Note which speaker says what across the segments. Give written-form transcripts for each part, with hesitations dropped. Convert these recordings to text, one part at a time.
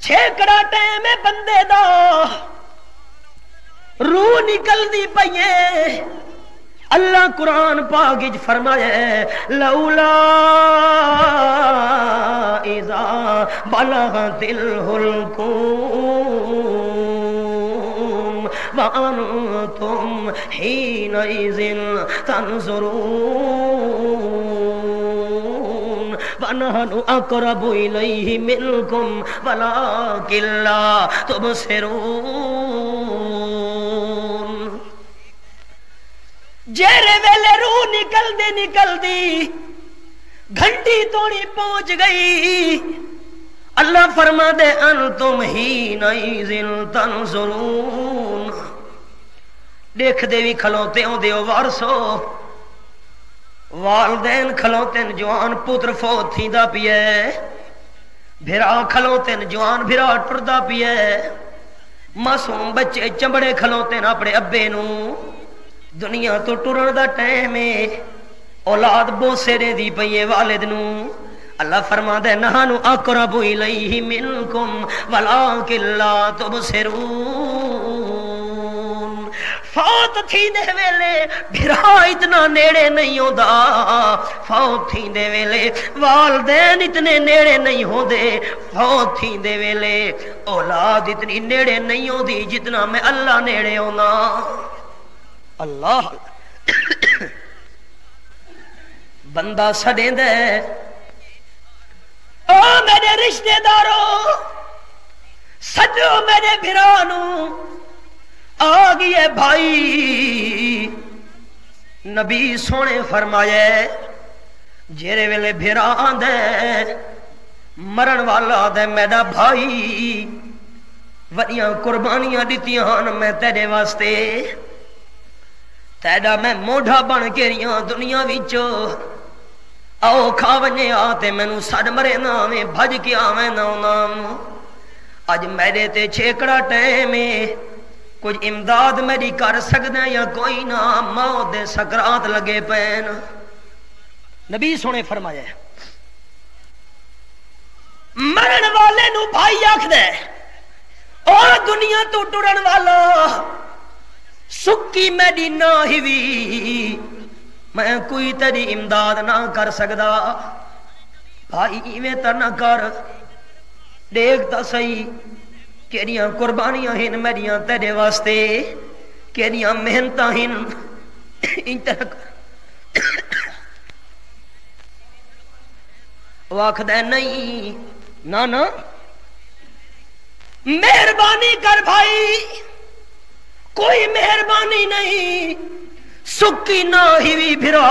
Speaker 1: چھیکڑا time بندے دا روح نکل دی پئیے اللہ قرآن پاک وچ فرمایا لولا اذا بلغت الحلقوم وانتم حينئذ تنظرون ونحن اقرب الیہ منکم ولکن لا تبصرون جیرے ویلے روح نکل دی گھنٹی توڑی پہنچ گئی اللہ فرما دے انتم حینئذ تنظرون دیکھ دے بھی کھلوتے ہوں دیو وارسو والدین کھلوتے جوان پتر فوت تھی دا پیے بھرا کھلوتے جوان بھرا ٹردا پیے معصوم بچے چمڑے کھلوتے اپنے ابے نو دنیا تو ٹرن دا ٹائم ہے اولاد بوسے دے دی پئیے والد نو اللہ فرما دے نحنو اقرب الیہ منکم ولکن لا تبصرون فوت تھی دے ویلے بھرا اتنا نیڑے نہیں ہوندا فوت تھی دے ویلے والدین اتنے نیڑے نہیں ہوندے فوت تھی دے ویلے اولاد اتنی نیڑے نہیں ہوندی جتنا میں اللہ نیڑے ہونا اللہ بندہ سڑیں دے او میرے رشتہ داروں سجو میرے بھرانو آگئے بھائی نبی سونے فرمائے جیرے ویلے بھران دے مرن والا دے میرا بھائی وڈیاں قربانیاں دیتیاں میں تیرے واسطے تیرا میں موڑا بن کے ریاں دنیا وچو آؤ کھاونے آتے مینو سڑ مرے نامے بھج کے آویں نام اج میرے تے چھیکڑا ٹائم کچھ امداد میری کر سکنا یا کوئی نہ موت دے سکرات لگے پین نبی سونے فرمایا مرن والے نو بھائی آکھ دے اور دنیا تو ٹرن والا سکی میری نہ ہوئی میں کوئی تیری امداد نہ کر سکدا بھائی ایویں تے نہ کر دیکھ تا صحیح کیڑیاں قربانیاں ہن میریاں تیرے واسطے کیڑیاں محنتاں ہن واخد نہیں نہ مہربانی کر بھائی کوئی مہربانی نہیں سکی نہ ہوئی بھرا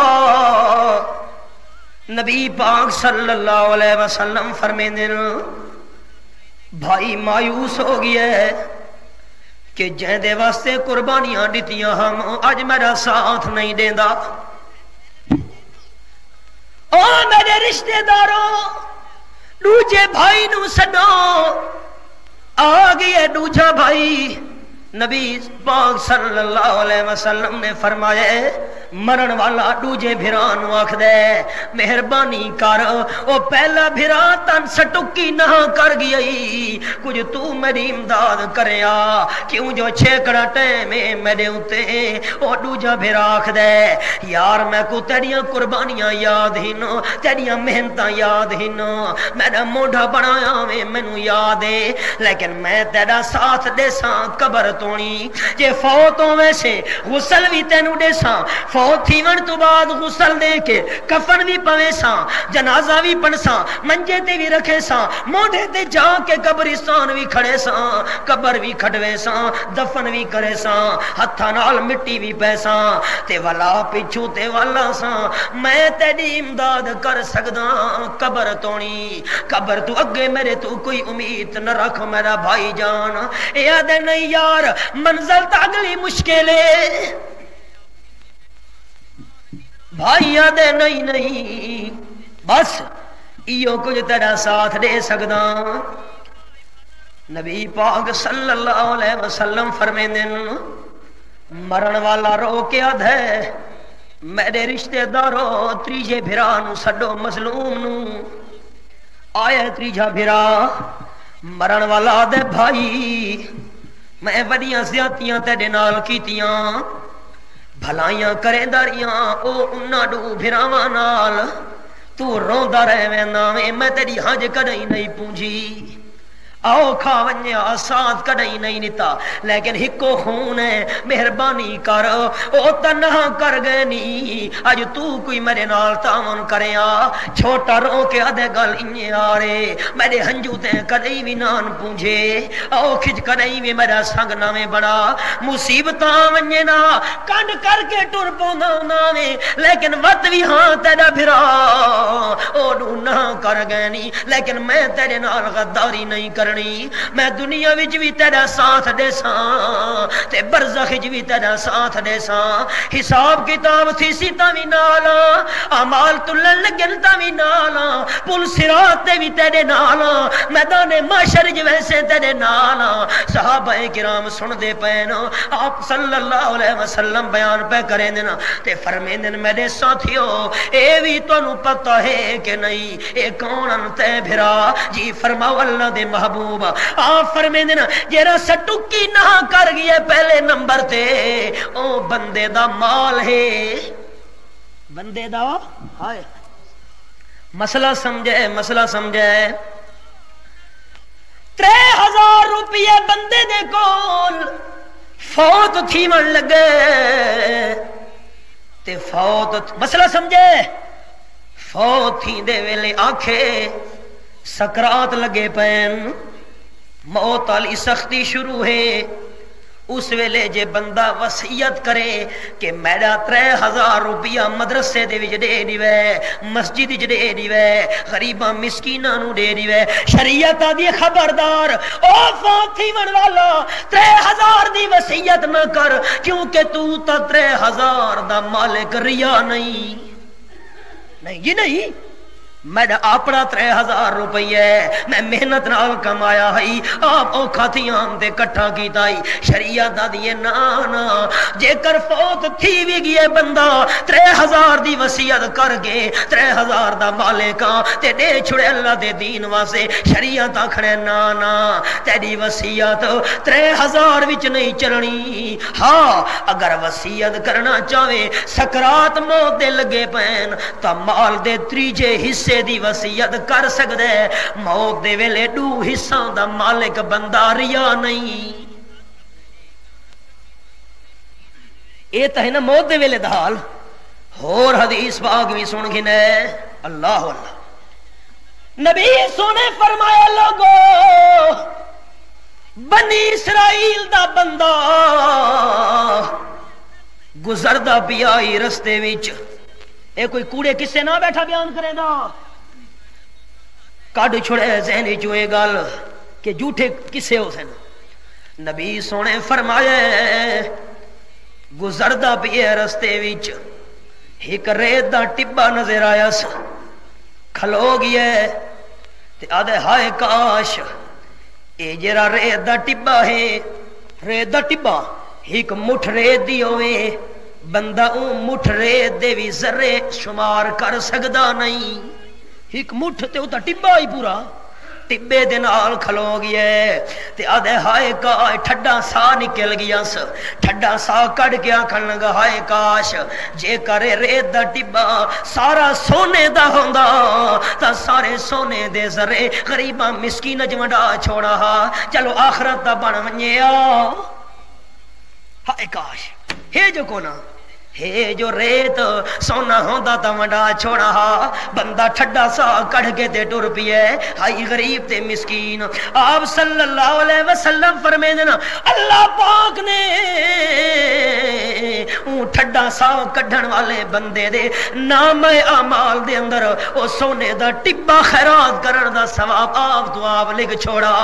Speaker 1: نبی پاک صلی اللہ علیہ وسلم فرمیندے بھائی مایوس ہو گیا ہے کہ جہاں دے واسطے قربانیاں دیتیاں ہم آج میرا ساتھ نہیں دیندا او میرے رشتہ داروں دوجے بھائی نو سڈو آ گیا دوجا بھائی نبی پاک صلی اللہ علیہ وسلم نے فرمایا مرن والا دوجے بھران آکھ دے مہربانی کر او پہلا بھرا تن سٹکی نہ کر گئی کچھ تو میری امداد کریا کیوں جو چھیکڑا ٹائم میرے ہوتے او دوجا بھرا آکھ دے یار میں کو تیریاں قربانیاں یاد ہن تیریاں محنتاں یاد ہن میرا موڑا بنایا مینو یاد ہے لیکن میں تیرا ساتھ دے ساں قبر تونی جے فوت ہوے سے غسل بھی تینو دے ساں فوت تھی ون تو بعد غسل دے کے کفن بھی پوے ساں جنازہ بھی پڑھ ساں منجے تے بھی رکھے ساں موڑے تے جا کے قبرستان بھی کھڑے ساں قبر بھی کھڑوے ساں دفن بھی کرے ساں ہتھاں نال مٹی بھی پے ساں تے والا پچھو تے والا ساں میں تیری امداد کر سکدا قبر تونی قبر تو اگے میرے تو کوئی امید نہ رکھ میرا بھائی جان یاد نہیں یار منزل تا اگلی مشکل ہے بھائی یاد نہیں بس ایو کچھ تیرا ساتھ دے سکدا نبی پاک صلی اللہ علیہ وسلم فرمیندے مرن والا رو کے آدھے میرے رشتہ داروں تریجے بھرا نو سڈو مظلوم نو آیا تریجا بھرا مرن والا دے بھائی میں بڑیاں زیادتیاں تیرے نال کیتیاں بھلائیاں کرے داریاں او انہاں ڈو بھراواں نال تو روندا رہویں میں تیری حج کدی نہیں پونجی آؤ کھا ونیا ساتھ کدی نہیں نتا لیکن ہکو خون ہے مہربانی کر او تنہا کر گئے نی اج تو کوئی میرے نال تعاون کریا چھوٹا رو کے ادے گل انجے آرے میرے ہنجو تے کدی بھی نان پونجے آؤ کھچ کدی بھی میرا سنگ نامے بڑا مصیبتاں ونجے نا کنڈ کر کے ٹر پوندا ناویں لیکن وت بھی ہاں تیرا بھرا او ڈو نہ کر گئے نی لیکن میں تیرے نال غداری نہیں کرنی میں دنیا وچ بھی تیرا ساتھ دے ساں تے برزخ وچ بھی تیرا ساتھ دے ساں حساب کتاب تھی سی تاوی نالا اعمال تلن لگن تاوی نالا پل صراط تے بھی تیرے نالا میدان محشر جو ویسے تیرے نالا صحابہ کرام سن دے پین آپ صلی اللہ علیہ وسلم بیان پہ کریں دینا تے فرمین دن میرے ساتھیو اے بھی تو انو پتہ ہے کہ نہیں اے کونن تے بھرا جی فرماو اللہ دے محبوب آپ فرمین دینا جیرا سٹکی نہ کر گئے پہلے نمبر تے او بندے دا مال ہے بندے دا ہائے مسئلہ سمجھے 3000 روپیے بندے دے کول فوت تھی من لگے تے فوت مسئلہ سمجھے فوت تھی دے ویلے آنکھے سکرات لگے پین موت علی سختی شروع ہے اس ویلے جے بندہ وصیت کرے کہ میرا 3000 روپیہ مدرسے دے وچ دے دیوے مسجد وچ دے دیوے غریباں مسکیناں نو دے دیوے شریعت دی خبردار او فوتی من والا 3000 دی وصیت نہ کر کیونکہ تو تا 3000 دا مالک ریا نہیں جی نہیں میرا اپنا 3000 روپیہ میں محنت نال کمایا ہے آپ اوکھا تھی آم دے کٹھا کیتا ہی شریعت دا دیئے نانا جے کر فوت تھی بھی گئے بندہ 3000 دی وصیت کر گے 3000 دا مالکا تے دے چھڑے اللہ دے دین واسے شریعت آکھڑے نانا تیری وصیت 3000 وچ نہیں چلنی ہاں اگر وصیت کرنا چاہے سکرات موت دے لگے پین تا مال دے تریجے حصے دی وصیت کر سکدے موت دے ویلے 2 حصہ دا مالک بندہ ریا نہیں اے تے نا موت دے ویلے دا حال اور حدیث پاک بھی سن گنے اللہ نبی سونے فرمایا لوگو بنی اسرائیل دا بندہ گزردا پیائی رستے وچ اے کوئی کوڑے کسے نہ بیٹھا بیان کرے دا کڈ چھڑے ذہنی چوئے گل کہ جھوٹے کسے ہو سن نبی سونے فرمایا گزردا پیے رستے وچ ایک ریت دا ٹبا نظر آیا سا کھلو گیا تے آدھے ہائے کاش اے جرا ریت دا ٹبا ہے ریت دا ٹبا ایک مٹھ ریت دی ہوئے بندہ اون مٹھ ریت دے بھی ذرے شمار کر سکدا نہیں ایک مٹھ تے اوتا ٹبا ہی پورا ٹبے دے نال کھلو گیا تے آدھے ہائے کاش ٹھڈا سا نکل گیا س ٹھڈا سا کڑ کے آکھن لگا ہائے کاش جے کرے ریت دا ٹبا سارا سونے دا ہوندا تا سارے سونے دے ذرے غریباں مسکین جمڈا چھوڑا ہا چلو آخرت دا بن ونجیا ہائے کاش ہے جو کونا ہے جو ریت سونا ہوندا تا وڈا چھوڑا ہا بندہ ٹھڈا سا کڑ کے تے ٹر پیے ہائی غریب تے مسکین آپ صلی اللہ علیہ وسلم فرمائے دینا اللہ پاک نے اون ٹھڈا سا کڈھن والے بندے دے نام اعمال دے اندر او سونے دا ٹبا خیرات کرن دا ثواب آپ تو آپ لکھ چھوڑا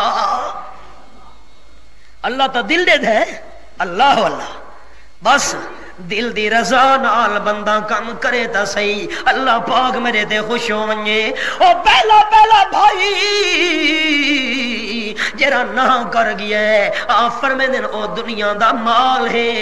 Speaker 1: اللہ تا دل دے دے اللہ واللہ بس دل دی رضا نال بندہ کم کرے تا صحیح اللہ پاک میرے تے خوش ہو ونجے او پہلا بھائی جرا نہ کر گیا ہے آفر میں دن او دنیا دا مال ہے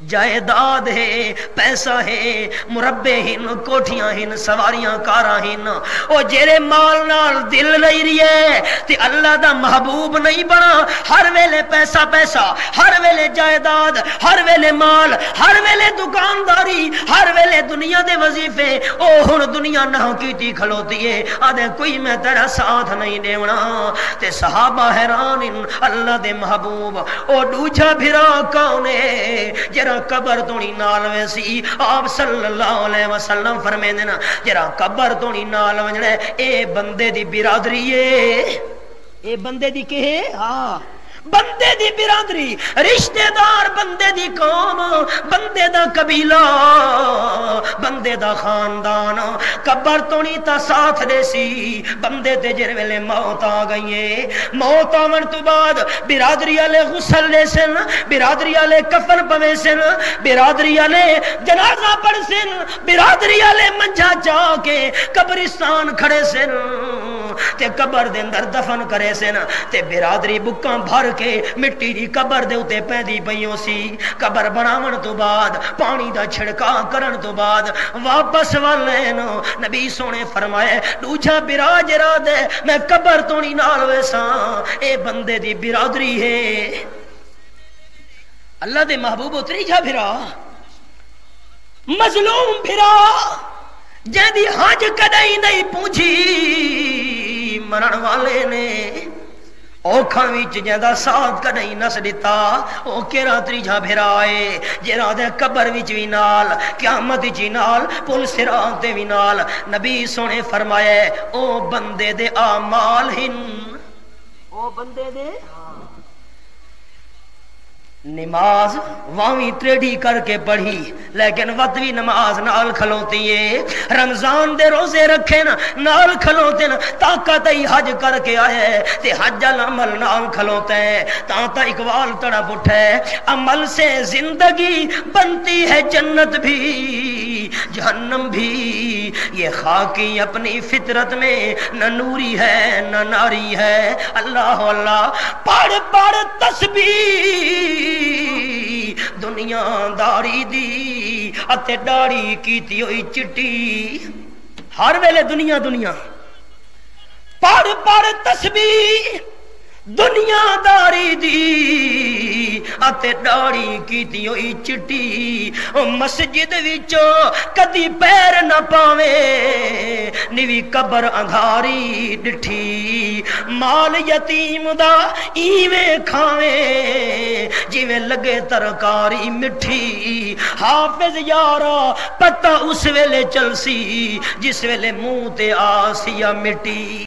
Speaker 1: جائیداد ہے، پیسہ ہے، مربے ہن، کوٹھیاں ہن، سواریاں کاراں ہن، او جیرے مال نال دل نہیں رہی ہے تے اللہ دا محبوب نہیں بنا، ہر ویلے پیسہ پیسہ، ہر ویلے جائیداد، ہر ویلے مال، ہر ویلے دکانداری، ہر ویلے دنیا دے وظیفے، او ہن دنیا نہ کیتی کھلوتی ہے، آدھے کوئی میں تیرا ساتھ نہیں دیونا، تے صحابہ حیران اللہ دے محبوب او دوجا بھرا کون ہے جرا قبر تو نہیں نال ویسی؟ آپ صلی اللہ علیہ وسلم فرمیندے نا جرا قبر تو نہیں نال وجنا اے بندے دی برادری ہے، اے بندے دی کہ ہے؟ ہاں بندے دی برادری، رشتہ دار، بندے دی قوم، بندے دا قبیلہ، بندے دا خاندان، قبر تو نہیں تا ساتھ دے سی بندے تے جر ویلے موت آ گئی ہے، موت آون تو بعد برادری والے غسل لے سن، برادری والے کفن پوے سن، برادری والے جنازہ پڑھ سن، برادری والے منجھا چا کے قبرستان کھڑے سن تے قبر دے اندر دفن کرے سن، تے برادری بکاں بھر کے مٹی دی قبر دے اتے پیندی پئیوں سی، قبر بناون تو بعد پانی دا چھڑکا کرن تو بعد واپس والے نو نبی سونے فرمائے دوجا براج را دے میں قبر تو نہیں نال ویساں، اے بندے دی برادری ہے۔ اللہ دے محبوب اتری جا بھرا، مظلوم بھرا جہاں دی حج کدائی نہیں پوچھی، مرن والے نے اوکھاں وچ جہاں ساتھ کدائی نس دیتا، او کیرا تریجا بھرائے جہاں دے قبر وچ وی نال، قیامت وچ نال، پل صراط تے وی نال۔ نبی سونے فرمایا او بندے دے اعمال ہن، او بندے دے نماز واوی ٹریڈی کر کے پڑھی لیکن وطوی نماز نال کھلوتی ہے، رمضان دے روزے رکھے نا نال کھلوتے نا، طاقت ہی حج کر کے آئے تے حج العمل نال کھلوتے ہیں، تا اقبال تڑپ اٹھے عمل سے زندگی بنتی ہے جنت بھی جہنم بھی، یہ خاکی اپنی فطرت میں نہ نوری ہے نہ ناری ہے، اللہ اللہ پڑھ پڑھ تسبیح دنیا داری دی اتے داڑھی کیتی ہوئی چٹی، ہر ویلے دنیا دنیا، پڑھ پڑھ تسبیح دنیا داری دی اتے داڑھی کیتی ہوئی چٹی، مسجد وچوں کدی پیر نہ پاوے نیوی قبر اندھاری ڈٹھی، مال یتیم دا ایویں کھاوے جویں لگے ترکاری مٹھی، حافظ یارا پتہ اس ویلے چلسی جس ویلے منہ تے آسیا مٹی۔